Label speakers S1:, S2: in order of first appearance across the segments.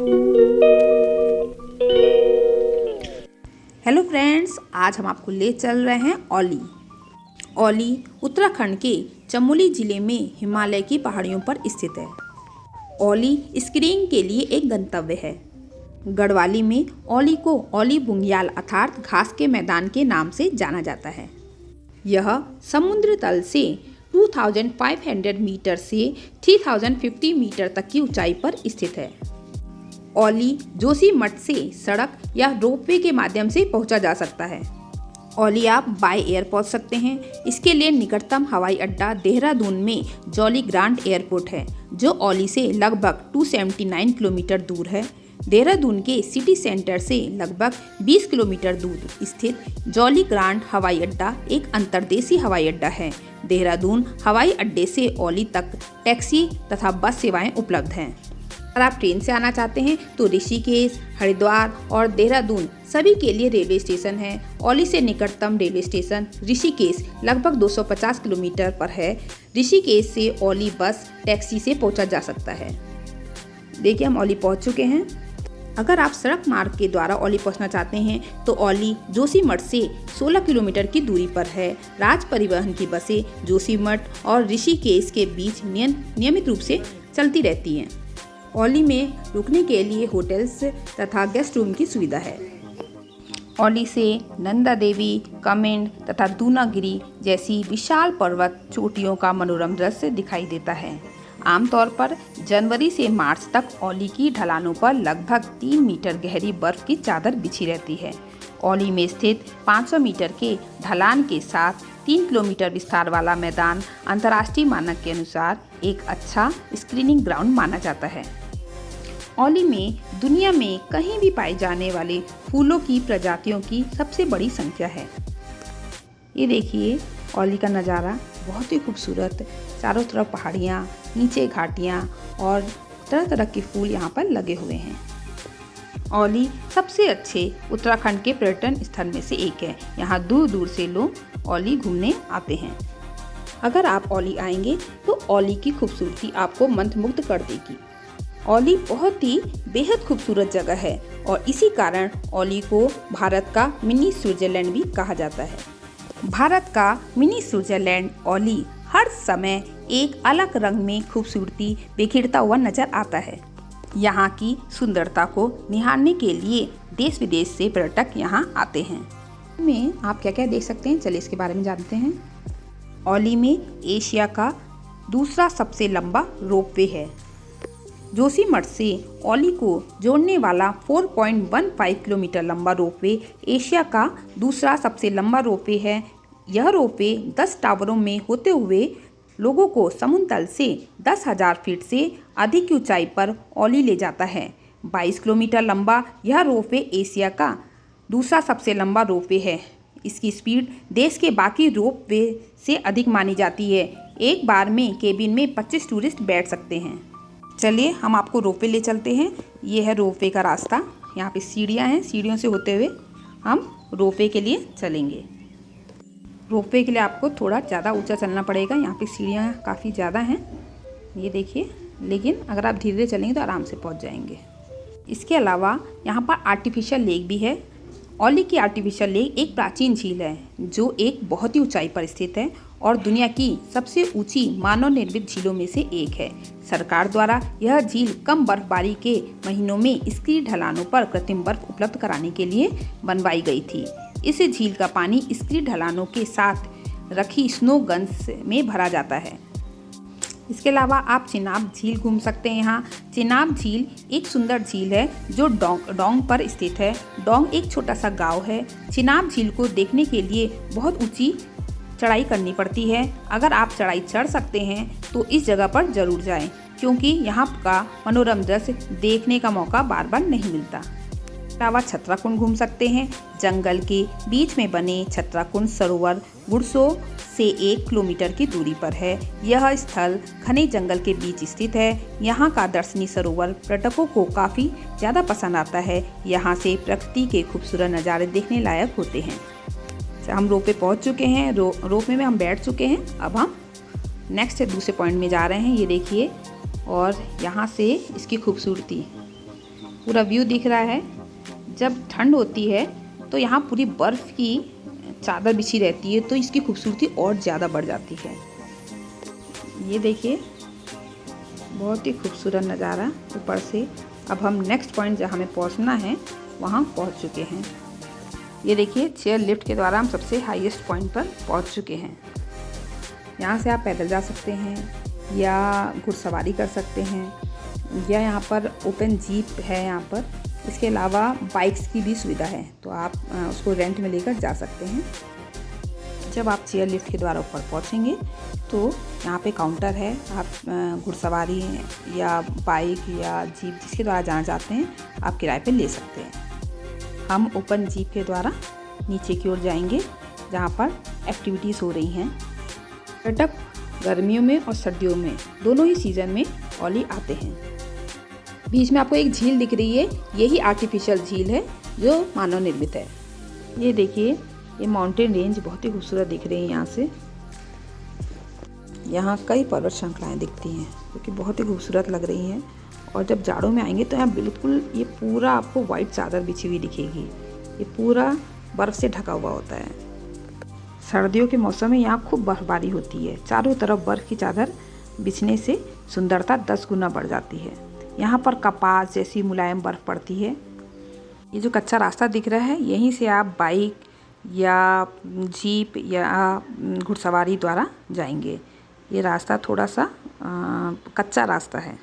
S1: Hello friends, आज हम आपको ले चल रहे हैं औली। औली उत्तराखंड के चमोली जिले में हिमालय की पहाड़ियों पर स्थित है। औली स्कीइंग के लिए एक गंतव्य है। गढ़वाली में औली को औली बुंग्याल अर्थात घास के मैदान के नाम से जाना जाता है। यह समुद्र तल से 2500 मीटर से 3050 मीटर तक की ऊंचाई पर स्थित है। औली जोशीमठ से सड़क या रोपवे के माध्यम से पहुंचा जा सकता है। औली आप बाय एयर पहुंच सकते हैं। इसके लिए निकटतम हवाई अड्डा देहरादून में जॉली ग्रांट एयरपोर्ट है, जो औली से लगभग 279 किलोमीटर दूर है। देहरादून के सिटी सेंटर से लगभग 20 किलोमीटर दूर स्थित जॉली ग्रांट हवाई अड्डा एक अंतर्देशीय हवाई अड्डा है। देहरादून हवाई अड्डे से औली तक टैक्सी तथा बस सेवाएं उपलब्ध हैं। अगर आप ट्रेन से आना चाहते हैं तो ऋषिकेश, हरिद्वार और देहरादून सभी के लिए रेलवे स्टेशन है। औली से निकटतम रेलवे स्टेशन ऋषिकेश लगभग 250 किलोमीटर पर है। ऋषिकेश से औली बस टैक्सी से पहुंचा जा सकता है। देखिए, हम औली पहुंच चुके हैं। अगर आप सड़क मार्ग के द्वारा औली पहुंचना चाहते हैं तो औली जोशीमठ से 16 किलोमीटर की दूरी पर है। राज्य परिवहन की बसें जोशीमठ और ऋषिकेश के बीच नियमित रूप से चलती रहती हैं। औली में रुकने के लिए होटल्स तथा गेस्ट रूम की सुविधा है। औली से नंदा देवी, कमेंड तथा दूनागिरी जैसी विशाल पर्वत चोटियों का मनोरम दृश्य दिखाई देता है। आमतौर पर जनवरी से मार्च तक औली की ढलानों पर लगभग 3 मीटर गहरी बर्फ की चादर बिछी रहती है। औली में स्थित 500 मीटर के ढलान के साथ 3 किलोमीटर विस्तार वाला मैदान अंतर्राष्ट्रीय मानक के अनुसार एक अच्छा स्क्रीनिंग ग्राउंड माना जाता है। औली में दुनिया में कहीं भी पाए जाने वाले फूलों की प्रजातियों की सबसे बड़ी संख्या है। ये देखिए, औली का नज़ारा बहुत ही खूबसूरत। चारों तरफ पहाड़ियाँ, नीचे घाटियाँ और तरह तरह के फूल यहाँ पर लगे हुए हैं। औली सबसे अच्छे उत्तराखंड के पर्यटन स्थल में से एक है। यहाँ दूर दूर से लोग औली घूमने आते हैं। अगर आप औली आएंगे तो औली की खूबसूरती आपको मंत्रमुग्ध कर देगी। औली बहुत ही बेहद खूबसूरत जगह है और इसी कारण औली को भारत का मिनी स्विट्जरलैंड भी कहा जाता है। भारत का मिनी स्विट्जरलैंड औली हर समय एक अलग रंग में खूबसूरती बिखेरता हुआ नजर आता है। यहाँ की सुंदरता को निहारने के लिए देश विदेश से पर्यटक यहाँ आते हैं। में आप क्या क्या देख सकते हैं, चलिए इसके बारे में जानते हैं। औली में एशिया का दूसरा सबसे लंबा रोपवे है। जोशीमठ से औली को जोड़ने वाला 4.15 किलोमीटर लंबा रोपवे एशिया का दूसरा सबसे लंबा रोपवे है। यह रोपवे 10 टावरों में होते हुए लोगों को समुद्र तल से 10,000 फीट से अधिक की ऊंचाई पर औली ले जाता है। 22 किलोमीटर लंबा यह रोपवे एशिया का दूसरा सबसे लंबा रोपवे है। इसकी स्पीड देश के बाकी रोपवे से अधिक मानी जाती है। एक बार में केबिन में 25 टूरिस्ट बैठ सकते हैं। चलिए, हम आपको रोपवे ले चलते हैं। ये है रोपवे का रास्ता। यहाँ पे सीढ़ियाँ हैं, सीढ़ियों से होते हुए हम रोपवे के लिए चलेंगे। रोपवे के लिए आपको थोड़ा ज़्यादा ऊंचा चलना पड़ेगा। यहाँ पे सीढ़ियाँ काफ़ी ज़्यादा हैं, ये देखिए, लेकिन अगर आप धीरे धीरे चलेंगे तो आराम से पहुँच जाएंगे। इसके अलावा यहाँ पर आर्टिफिशियल लेक भी है। औली की आर्टिफिशियल लेक एक प्राचीन झील है जो एक बहुत ही ऊंचाई पर स्थित है और दुनिया की सबसे ऊंची मानव निर्मित झीलों में से एक है। सरकार द्वारा यह झील कम बर्फबारी के महीनों में इसकी ढलानों पर कृत्रिम बर्फ उपलब्ध कराने के लिए बनवाई गई थी। इस झील का पानी इसकी ढलानों के साथ रखी स्नो गन्स में भरा जाता है। इसके अलावा आप चिनाब झील घूम सकते हैं। यहाँ चिनाब झील एक सुंदर झील है जो डोंग पर स्थित है। डोंग एक छोटा सा गांव है। चिनाब झील को देखने के लिए बहुत ऊंची चढ़ाई करनी पड़ती है। अगर आप चढ़ाई चढ़ सकते हैं तो इस जगह पर जरूर जाएं, क्योंकि यहाँ का मनोरम दृश्य देखने का मौका बार बार नहीं मिलता। अलावा छतराकुंड घूम सकते हैं। जंगल के बीच में बने छतराकुंड सरोवर गुड़सो से 1 किलोमीटर की दूरी पर है। यह स्थल घने जंगल के बीच स्थित है। यहाँ का दर्शनीय सरोवर पर्यटकों को काफ़ी ज़्यादा पसंद आता है। यहाँ से प्रकृति के खूबसूरत नज़ारे देखने लायक होते हैं। हम रोपवे पहुँच चुके हैं। रोपवे में हम बैठ चुके हैं। अब हम नेक्स्ट दूसरे पॉइंट में जा रहे हैं। ये देखिए, और यहाँ से इसकी खूबसूरती पूरा व्यू दिख रहा है। जब ठंड होती है तो यहाँ पूरी बर्फ़ की चादर बिछी रहती है, तो इसकी खूबसूरती और ज़्यादा बढ़ जाती है। ये देखिए, बहुत ही खूबसूरत नज़ारा ऊपर से। अब हम नेक्स्ट पॉइंट जहाँ हमें पहुँचना है वहाँ पहुँच चुके हैं। ये देखिए, चेयर लिफ्ट के द्वारा हम सबसे हाईएस्ट पॉइंट पर पहुँच चुके हैं। यहाँ से आप पैदल जा सकते हैं या घुड़सवारी कर सकते हैं, या यहाँ पर ओपन जीप है यहाँ पर। इसके अलावा बाइक्स की भी सुविधा है, तो आप उसको रेंट में लेकर जा सकते हैं। जब आप चेयर लिफ्ट के द्वारा ऊपर पहुँचेंगे तो यहाँ पे काउंटर है। आप घुड़सवारी या बाइक या जीप जिसके द्वारा जाना चाहते हैं आप किराए पे ले सकते हैं। हम ओपन जीप के द्वारा नीचे की ओर जाएंगे जहाँ पर एक्टिविटीज़ हो रही हैं। पर्यटक गर्मियों में और सर्दियों में दोनों ही सीज़न में औली आते हैं। बीच में आपको एक झील दिख रही है, यही आर्टिफिशियल झील है जो मानव निर्मित है। ये देखिए, ये माउंटेन रेंज बहुत ही खूबसूरत दिख रही है। यहाँ से यहाँ कई पर्वत श्रृंखलाएँ दिखती हैं जो कि बहुत ही खूबसूरत लग रही हैं। और जब जाड़ों में आएंगे तो यहाँ बिल्कुल ये पूरा आपको वाइट चादर बिछी हुई दिखेगी। ये पूरा बर्फ़ से ढका हुआ होता है। सर्दियों के मौसम में यहाँ खूब बर्फबारी होती है। चारों तरफ बर्फ़ की चादर बिछने से सुंदरता 10 गुना बढ़ जाती है। यहाँ पर कपास जैसी मुलायम बर्फ़ पड़ती है। ये जो कच्चा रास्ता दिख रहा है, यहीं से आप बाइक या जीप या घुड़सवारी द्वारा जाएंगे। ये रास्ता थोड़ा सा कच्चा रास्ता है।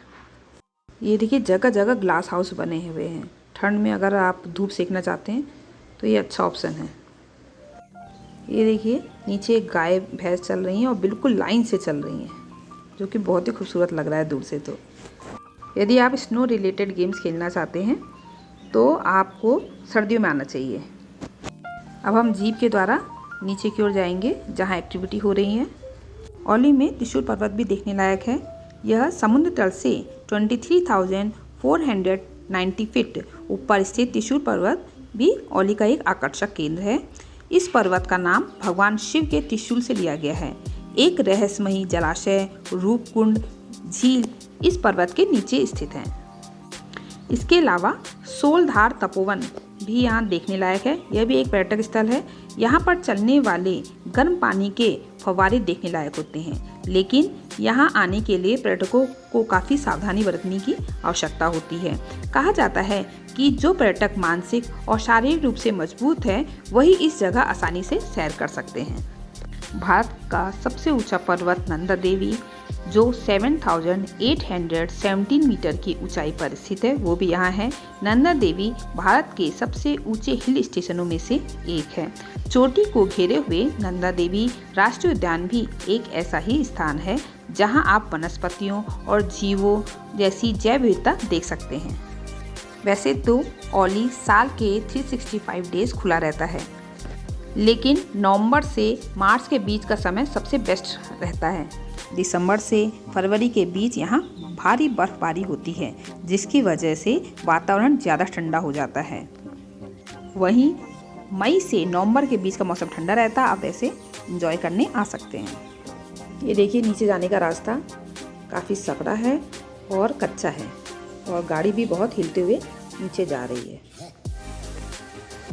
S1: ये देखिए, जगह जगह ग्लास हाउस बने हुए हैं। ठंड में अगर आप धूप सेकना चाहते हैं तो ये अच्छा ऑप्शन है। ये देखिए, नीचे गाय भैंस चल रही हैं और बिल्कुल लाइन से चल रही हैं, जो कि बहुत ही खूबसूरत लग रहा है दूर से। तो यदि आप स्नो रिलेटेड गेम्स खेलना चाहते हैं तो आपको सर्दियों में आना चाहिए। अब हम जीप के द्वारा नीचे की ओर जाएंगे जहाँ एक्टिविटी हो रही है। औली में त्रिशूल पर्वत भी देखने लायक है। यह समुद्र तल से 23,490 फीट ऊपर स्थित त्रिशूल पर्वत भी औली का एक आकर्षक केंद्र है। इस पर्वत का नाम भगवान शिव के त्रिशूल से लिया गया है। एक रहस्यमयी जलाशय रूपकुंड झील इस पर्वत के नीचे स्थित है। इसके अलावा सोलधार तपोवन भी यहाँ देखने लायक है। यह भी एक पर्यटक स्थल है। यहाँ पर चलने वाले गर्म पानी के फव्वारे देखने लायक होते हैं, लेकिन यहाँ आने के लिए पर्यटकों को काफ़ी सावधानी बरतने की आवश्यकता होती है। कहा जाता है कि जो पर्यटक मानसिक और शारीरिक रूप से मजबूत है वही इस जगह आसानी से सैर कर सकते हैं। भारत का सबसे ऊंचा पर्वत नंदा देवी जो 7,817 मीटर की ऊंचाई पर स्थित है, वो भी यहाँ है। नंदा देवी भारत के सबसे ऊंचे हिल स्टेशनों में से एक है। चोटी को घेरे हुए नंदा देवी राष्ट्रीय उद्यान भी एक ऐसा ही स्थान है जहाँ आप वनस्पतियों और जीवों जैसी जैव विविधता देख सकते हैं। वैसे तो औली साल के 365 डेज खुला रहता है, लेकिन नवंबर से मार्च के बीच का समय सबसे बेस्ट रहता है। दिसंबर से फरवरी के बीच यहाँ भारी बर्फबारी होती है, जिसकी वजह से वातावरण ज़्यादा ठंडा हो जाता है। वहीं मई से नवंबर के बीच का मौसम ठंडा रहता है। आप ऐसे एंजॉय करने आ सकते हैं। ये देखिए, नीचे जाने का रास्ता काफ़ी सकड़ा है और कच्चा है, और गाड़ी भी बहुत हिलते हुए नीचे जा रही है।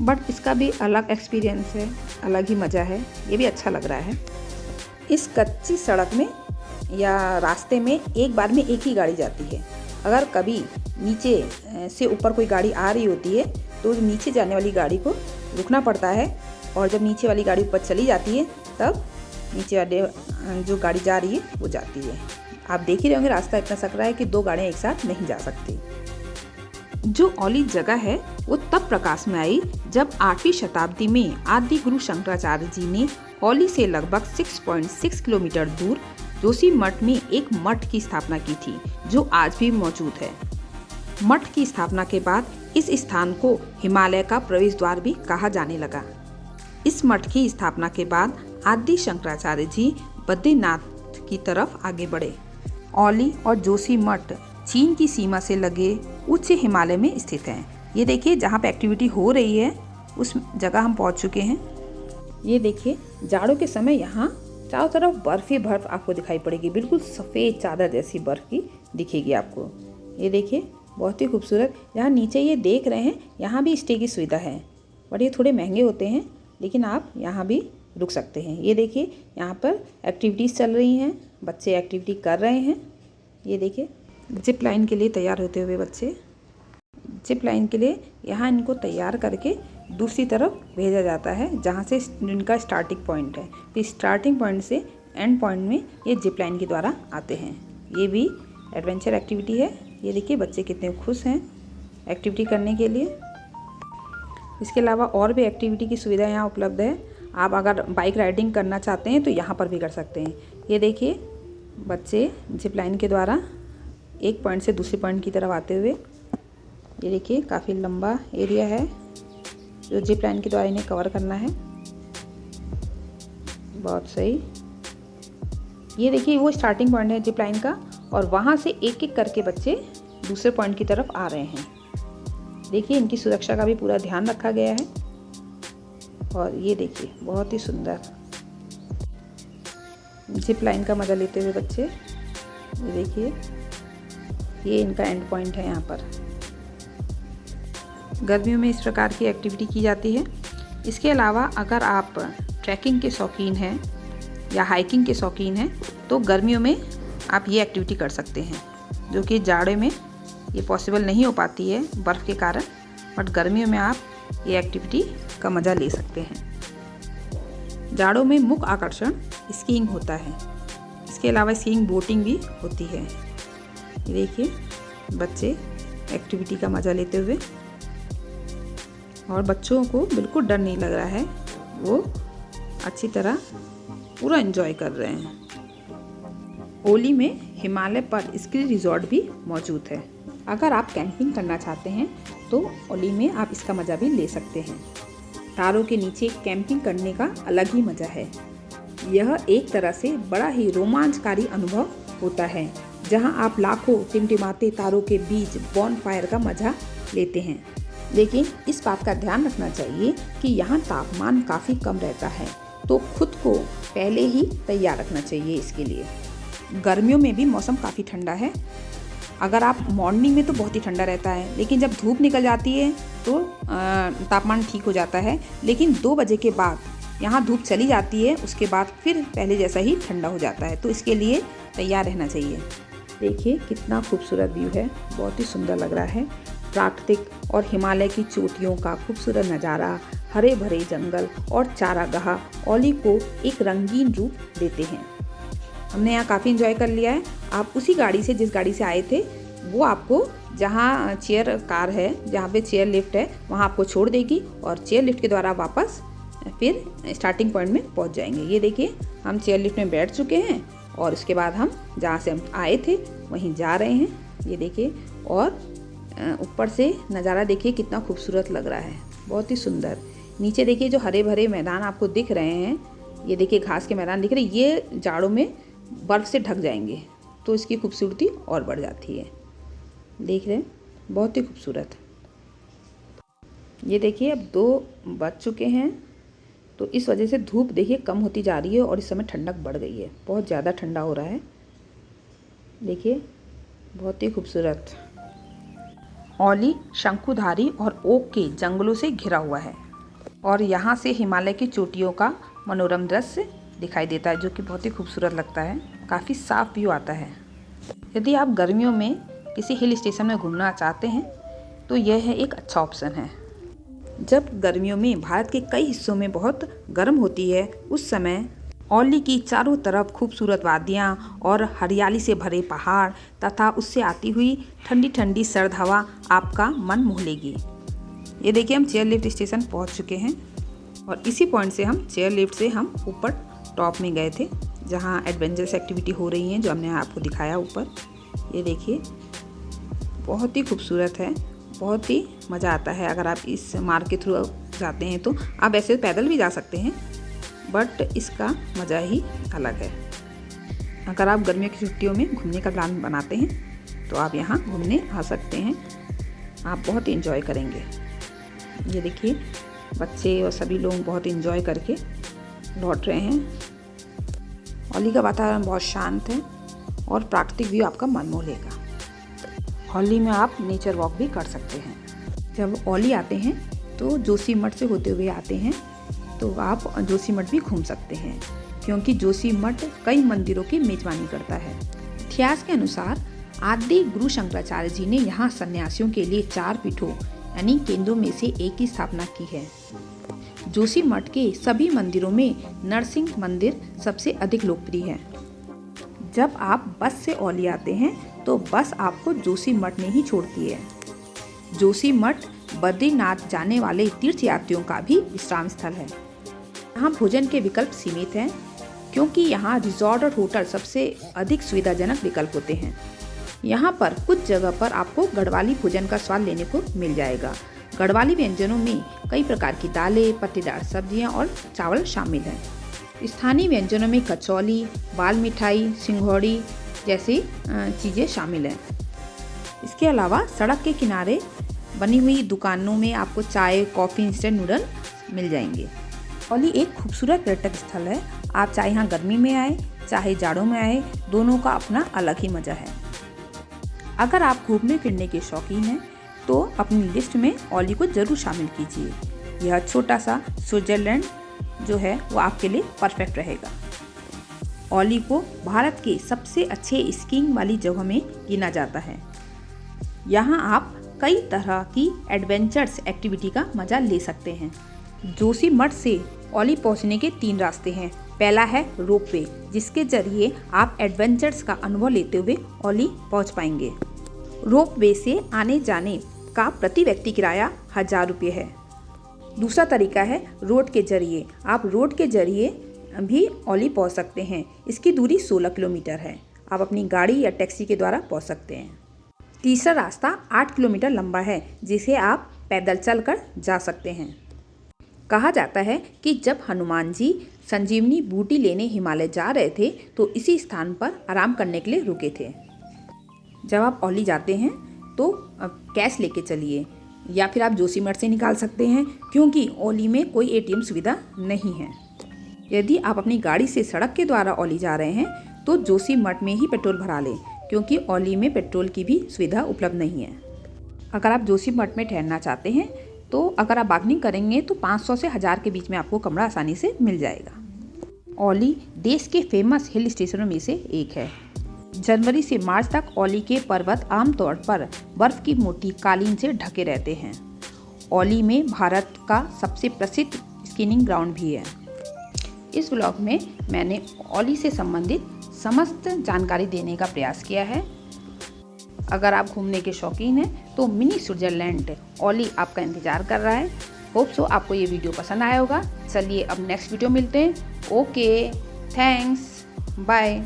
S1: बट इसका भी अलग एक्सपीरियंस है, अलग ही मज़ा है। ये भी अच्छा लग रहा है। इस कच्ची सड़क में या रास्ते में एक बार में एक ही गाड़ी जाती है। अगर कभी नीचे से ऊपर कोई गाड़ी आ रही होती है तो नीचे जाने वाली गाड़ी को रुकना पड़ता है, और जब नीचे वाली गाड़ी ऊपर चली जाती है तब नीचे वाले जो गाड़ी जा रही है वो जाती है। आप देख ही रहे होंगे, रास्ता इतना सकरा है कि दो गाड़ियाँ एक साथ नहीं जा सकती। जो औली जगह है वो तब प्रकाश में आई जब 8वीं शताब्दी में आदि गुरु शंकराचार्य जी ने औली से लगभग 6.6 किलोमीटर दूर जोशीमठ में एक मठ की स्थापना की थी, जो आज भी मौजूद है। मठ की स्थापना के बाद इस स्थान को हिमालय का प्रवेश द्वार भी कहा जाने लगा। इस मठ की स्थापना के बाद आदि शंकराचार्य जी बद्रीनाथ की तरफ आगे बढ़े। औली और जोशीमठ चीन की सीमा से लगे उच्च हिमालय में स्थित हैं। ये देखिए, जहाँ पे एक्टिविटी हो रही है उस जगह हम पहुँच चुके हैं। ये देखिए, जाड़ों के समय यहाँ चारों तरफ बर्फ ही बर्फ आपको दिखाई पड़ेगी। बिल्कुल सफ़ेद चादर जैसी बर्फ की दिखेगी आपको। ये देखिए, बहुत ही खूबसूरत। यहाँ नीचे ये देख रहे हैं, यहाँ भी स्टे की सुविधा है, बट ये थोड़े महंगे होते हैं, लेकिन आप यहाँ भी रुक सकते हैं। ये देखिए यहाँ पर एक्टिविटीज़ चल रही हैं, बच्चे एक्टिविटी कर रहे हैं। ये देखिए जिप लाइन के लिए तैयार होते हुए बच्चे, जिप लाइन के लिए यहाँ इनको तैयार करके दूसरी तरफ भेजा जाता है, जहाँ से इनका स्टार्टिंग पॉइंट है। फिर स्टार्टिंग पॉइंट से एंड पॉइंट में ये जिप लाइन के द्वारा आते हैं। ये भी एडवेंचर एक्टिविटी है। ये देखिए बच्चे कितने खुश हैं एक्टिविटी करने के लिए। इसके अलावा और भी एक्टिविटी की सुविधा यहाँ उपलब्ध है। आप अगर बाइक राइडिंग करना चाहते हैं तो यहाँ पर भी कर सकते हैं। ये देखिए बच्चे जिप लाइन के द्वारा एक पॉइंट से दूसरे पॉइंट की तरफ आते हुए, ये देखिए काफ़ी लंबा एरिया है जो जिप लाइन के द्वारा इन्हें कवर करना है। बहुत सही। ये देखिए वो स्टार्टिंग पॉइंट है जिप लाइन का, और वहाँ से एक एक करके बच्चे दूसरे पॉइंट की तरफ आ रहे हैं। देखिए इनकी सुरक्षा का भी पूरा ध्यान रखा गया है। और ये देखिए बहुत ही सुंदर जिप लाइन का मज़ा लेते हुए बच्चे। ये देखिए ये इनका एंड पॉइंट है यहाँ पर। गर्मियों में इस प्रकार की एक्टिविटी की जाती है। इसके अलावा अगर आप ट्रैकिंग के शौकीन हैं या हाइकिंग के शौकीन हैं तो गर्मियों में आप ये एक्टिविटी कर सकते हैं, जो कि जाड़े में ये पॉसिबल नहीं हो पाती है बर्फ़ के कारण, बट गर्मियों में आप ये एक्टिविटी का मज़ा ले सकते हैं। जाड़ों में मुख्य आकर्षण स्कीइंग होता है। इसके अलावा स्कीइंग बोटिंग भी होती है। ये देखिए बच्चे एक्टिविटी का मज़ा लेते हुए, और बच्चों को बिल्कुल डर नहीं लग रहा है, वो अच्छी तरह पूरा एंजॉय कर रहे हैं। ओली में हिमालय पर स्की रिजॉर्ट भी मौजूद है। अगर आप कैंपिंग करना चाहते हैं तो ओली में आप इसका मज़ा भी ले सकते हैं। तारों के नीचे कैंपिंग करने का अलग ही मज़ा है। यह एक तरह से बड़ा ही रोमांचकारी अनुभव होता है, जहां आप लाखों टिमटिमाते तारों के बीच बॉनफायर का मज़ा लेते हैं। लेकिन इस बात का ध्यान रखना चाहिए कि यहाँ तापमान काफ़ी कम रहता है, तो खुद को पहले ही तैयार रखना चाहिए इसके लिए। गर्मियों में भी मौसम काफ़ी ठंडा है। अगर आप मॉर्निंग में तो बहुत ही ठंडा रहता है, लेकिन जब धूप निकल जाती है तो तापमान ठीक हो जाता है। लेकिन 2 बजे के बाद यहाँ धूप चली जाती है, उसके बाद फिर पहले जैसा ही ठंडा हो जाता है, तो इसके लिए तैयार रहना चाहिए। देखिए कितना खूबसूरत व्यू है, बहुत ही सुंदर लग रहा है। प्राकृतिक और हिमालय की चोटियों का खूबसूरत नज़ारा, हरे भरे जंगल और चारागाह ओली को एक रंगीन रूप देते हैं। हमने यहाँ काफ़ी एंजॉय कर लिया है। आप उसी गाड़ी से, जिस गाड़ी से आए थे, वो आपको जहाँ चेयर कार है, जहाँ पे चेयर लिफ्ट है, वहाँ आपको छोड़ देगी और चेयर लिफ्ट के द्वारा वापस फिर स्टार्टिंग पॉइंट में पहुँच जाएंगे। ये देखिए हम चेयर लिफ्ट में बैठ चुके हैं और उसके बाद हम जहाँ से हम आए थे वहीं जा रहे हैं। ये देखिए, और ऊपर से नज़ारा देखिए कितना खूबसूरत लग रहा है, बहुत ही सुंदर। नीचे देखिए जो हरे भरे मैदान आपको दिख रहे हैं, ये देखिए घास के मैदान दिख रहे हैं, ये जाड़ों में बर्फ़ से ढक जाएंगे तो इसकी खूबसूरती और बढ़ जाती है। देख रहे हैं, बहुत ही खूबसूरत। ये देखिए अब 2 बज चुके हैं, तो इस वजह से धूप देखिए कम होती जा रही है और इस समय ठंडक बढ़ गई है, बहुत ज़्यादा ठंडा हो रहा है। देखिए बहुत ही खूबसूरत। ओली शंकुधारी और ओक के जंगलों से घिरा हुआ है और यहाँ से हिमालय की चोटियों का मनोरम दृश्य दिखाई देता है, जो कि बहुत ही खूबसूरत लगता है। काफ़ी साफ व्यू आता है। यदि आप गर्मियों में किसी हिल स्टेशन में घूमना चाहते हैं तो यह है एक अच्छा ऑप्शन है। जब गर्मियों में भारत के कई हिस्सों में बहुत गर्म होती है, उस समय ओली की चारों तरफ खूबसूरत वादियाँ और हरियाली से भरे पहाड़ तथा उससे आती हुई ठंडी ठंडी सर्द हवा आपका मन मोह लेगी। ये देखिए हम चेयर लिफ्ट स्टेशन पहुंच चुके हैं और इसी पॉइंट से हम चेयर लिफ्ट से हम ऊपर टॉप में गए थे, जहां एडवेंचरस एक्टिविटी हो रही हैं, जो हमने आपको दिखाया ऊपर। ये देखिए बहुत ही खूबसूरत है, बहुत ही मज़ा आता है। अगर आप इस मार्ग के थ्रू जाते हैं तो आप ऐसे पैदल भी जा सकते हैं, बट इसका मज़ा ही अलग है। अगर आप गर्मियों की छुट्टियों में घूमने का प्लान बनाते हैं तो आप यहाँ घूमने आ सकते हैं, आप बहुत एंजॉय करेंगे। ये देखिए बच्चे और सभी लोग बहुत एंजॉय करके लौट रहे हैं। ओली का वातावरण बहुत शांत है और प्राकृतिक व्यू आपका मन मोह लेगा। ओली में आप नेचर वॉक भी कर सकते हैं। जब ओली आते हैं तो जोशीमठ से होते हुए आते हैं तो आप जोशीमठ भी घूम सकते हैं, क्योंकि जोशीमठ कई मंदिरों की मेजबानी करता है। इतिहास के अनुसार आदि गुरु शंकराचार्य जी ने यहाँ सन्यासियों के लिए 4 पीठों यानी केंद्रों में से एक की स्थापना की है। जोशीमठ के सभी मंदिरों में नरसिंह मंदिर सबसे अधिक लोकप्रिय है। जब आप बस से ओली आते हैं तो बस आपको जोशीमठ में ही छोड़ती है। जोशीमठ बद्रीनाथ जाने वाले तीर्थयात्रियों का भी विश्राम स्थल है। यहाँ भोजन के विकल्प सीमित हैं, क्योंकि यहाँ रिजॉर्ट और होटल सबसे अधिक सुविधाजनक विकल्प होते हैं। यहाँ पर कुछ जगह पर आपको गढ़वाली भोजन का स्वाद लेने को मिल जाएगा। गढ़वाली व्यंजनों में कई प्रकार की दालें, पत्तेदार सब्जियाँ और चावल शामिल हैं। स्थानीय व्यंजनों में कचौली, बाल मिठाई, सिंघौड़ी जैसी चीज़ें शामिल हैं। इसके अलावा सड़क के किनारे बनी हुई दुकानों में आपको चाय, कॉफ़ी, इंस्टेंट नूडल मिल जाएंगे। ओली एक खूबसूरत पर्यटक स्थल है। आप चाहे यहाँ गर्मी में आए चाहे जाड़ों में आए, दोनों का अपना अलग ही मज़ा है। अगर आप घूमने फिरने के शौकीन हैं तो अपनी लिस्ट में ओली को ज़रूर शामिल कीजिए। यह छोटा सा स्विट्ज़रलैंड जो है वो आपके लिए परफेक्ट रहेगा। ओली को भारत के सबसे अच्छे स्कीइंग वाली जगह में गिना जाता है। यहाँ आप कई तरह की एडवेंचर्स एक्टिविटी का मज़ा ले सकते हैं। जोशीमठ से ओली पहुँचने के 3 रास्ते हैं। पहला है रोपवे, जिसके जरिए आप एडवेंचर्स का अनुभव लेते हुए ओली पहुँच पाएंगे। रोपवे से आने जाने का प्रति व्यक्ति किराया 1000 रुपये है। दूसरा तरीका है रोड के जरिए। आप रोड के जरिए भी ओली पहुँच सकते हैं। इसकी दूरी 16 किलोमीटर है। आप अपनी गाड़ी या टैक्सी के द्वारा पहुँच सकते हैं। तीसरा रास्ता 8 किलोमीटर लंबा है, जिसे आप पैदल चलकर जा सकते हैं। कहा जाता है कि जब हनुमान जी संजीवनी बूटी लेने हिमालय जा रहे थे तो इसी स्थान पर आराम करने के लिए रुके थे। जब आप ओली जाते हैं तो कैश लेके चलिए, या फिर आप जोशीमठ से निकाल सकते हैं, क्योंकि ओली में कोई एटीएम सुविधा नहीं है। यदि आप अपनी गाड़ी से सड़क के द्वारा ओली जा रहे हैं तो जोशीमठ में ही पेट्रोल भरा लें, क्योंकि ओली में पेट्रोल की भी सुविधा उपलब्ध नहीं है। अगर आप जोशीमठ में ठहरना चाहते हैं तो अगर आप बार्गेनिंग करेंगे तो 500 से 1000 के बीच में आपको कमरा आसानी से मिल जाएगा। ओली देश के फेमस हिल स्टेशनों में से एक है। जनवरी से मार्च तक ओली के पर्वत आमतौर पर बर्फ की मोटी कालीन से ढके रहते हैं। ओली में भारत का सबसे प्रसिद्ध स्कीइंग ग्राउंड भी है। इस ब्लॉग में मैंने ओली से संबंधित समस्त जानकारी देने का प्रयास किया है। अगर आप घूमने के शौकीन हैं तो मिनी स्विट्ज़रलैंड ओली आपका इंतज़ार कर रहा है। होप सो आपको ये वीडियो पसंद आया होगा। चलिए अब नेक्स्ट वीडियो मिलते हैं। Okay, thanks, bye.